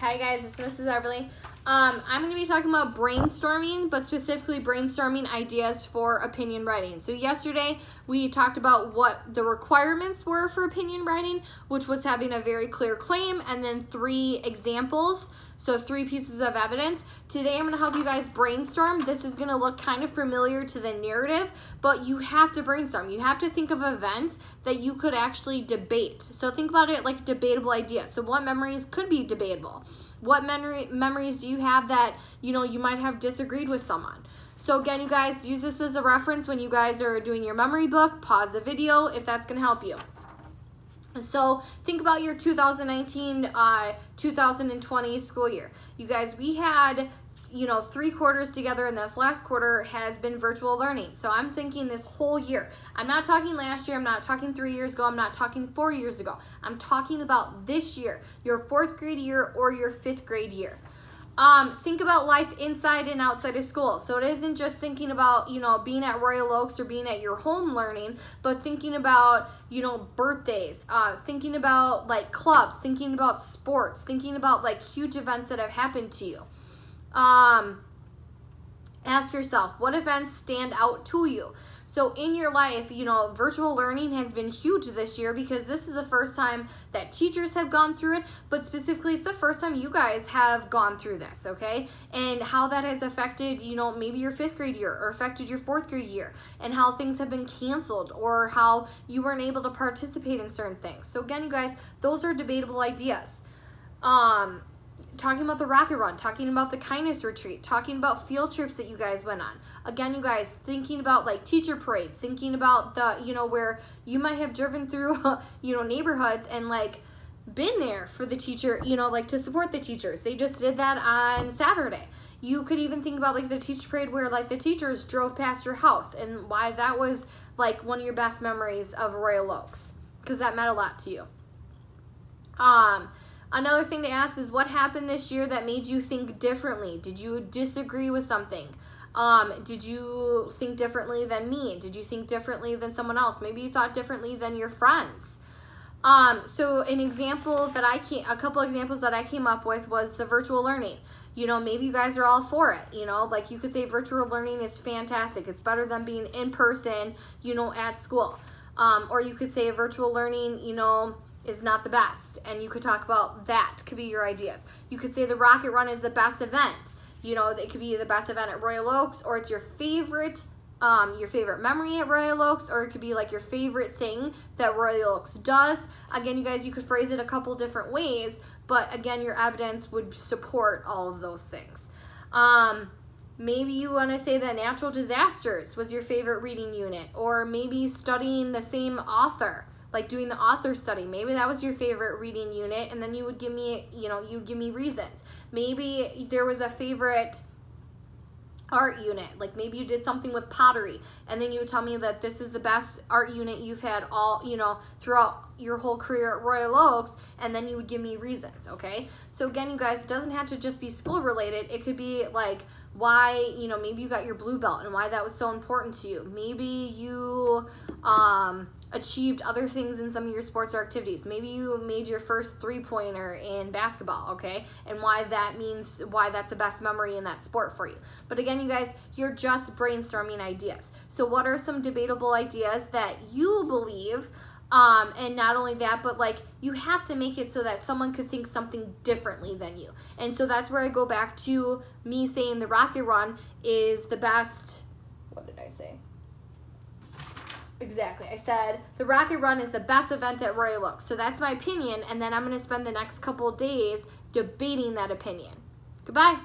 Hi guys, it's Mrs. Everly. I'm going to be talking about brainstorming, but specifically brainstorming ideas for opinion writing. So yesterday we talked about what the requirements were for opinion writing, which was having a very clear claim and then 3 examples, so 3 pieces of evidence. Today I'm going to help you guys brainstorm. This is going to look kind of familiar to the narrative, but you have to brainstorm. You have to think of events that you could actually debate. So think about it like debatable ideas. So what memories could be debatable? What memories do you have that, you might have disagreed with someone? So again, you guys, use this as a reference when you guys are doing your memory book. Pause the video if that's going to help you. So think about your 2019-2020 school year. You guys, we had 3 quarters together, and this last quarter has been virtual learning. So I'm thinking this whole year. I'm not talking last year. I'm not talking 3 years ago. I'm not talking 4 years ago. I'm talking about this year, your 4th grade year or your 5th grade year. Think about life inside and outside of school. So it isn't just thinking about, being at Royal Oaks or being at your home learning, but thinking about, birthdays, thinking about like clubs, thinking about sports, thinking about like huge events that have happened to you. Ask yourself, what events stand out to you? So in your life, virtual learning has been huge this year because this is the first time that teachers have gone through it, but specifically it's the first time you guys have gone through this, okay? And how that has affected, maybe your 5th grade year or affected your 4th grade year, and how things have been canceled or how you weren't able to participate in certain things. So again, you guys, those are debatable ideas. Talking about the rocket run, talking about the kindness retreat, talking about field trips that you guys went on. Again, you guys, thinking about like teacher parades, thinking about the, where you might have driven through, neighborhoods and like been there for the teacher, like to support the teachers. They just did that on Saturday. You could even think about like the teacher parade where like the teachers drove past your house and why that was like one of your best memories of Royal Oaks, because that meant a lot to you. Another thing to ask is what happened this year that made you think differently? Did you disagree with something? Did you think differently than me? Did you think differently than someone else? Maybe you thought differently than your friends. So a couple examples that I came up with was the virtual learning. Maybe you guys are all for it. Like you could say virtual learning is fantastic. It's better than being in person, at school. Or you could say virtual learning, is not the best, and you could talk about that. Could be your ideas. You could say the rocket run is the best event. It could be the best event at Royal Oaks, or it's your favorite memory at Royal Oaks, or it could be like your favorite thing that Royal Oaks does. Again, you guys, you could phrase it a couple different ways, but again, your evidence would support all of those things. Maybe you want to say that natural disasters was your favorite reading unit, or maybe studying the same author, like doing the author study. Maybe that was your favorite reading unit, and then you would give me, you'd give me reasons. Maybe there was a favorite art unit, like maybe you did something with pottery, and then you would tell me that this is the best art unit you've had all, throughout your whole career at Royal Oaks, and then you would give me reasons, okay? So again, you guys, it doesn't have to just be school related. It could be like why, maybe you got your blue belt and why that was so important to you. Maybe you, achieved other things in some of your sports or activities. Maybe you made your first 3-pointer in basketball, okay? And why that's the best memory in that sport for you. But again, you guys, you're just brainstorming ideas. So what are some debatable ideas that you believe, and not only that, but like you have to make it so that someone could think something differently than you. And so that's where I go back to me saying the rocket run is the best. What did I say? Exactly. I said the rocket run is the best event at Royal Oaks. So that's my opinion, and then I'm going to spend the next couple of days debating that opinion. Goodbye.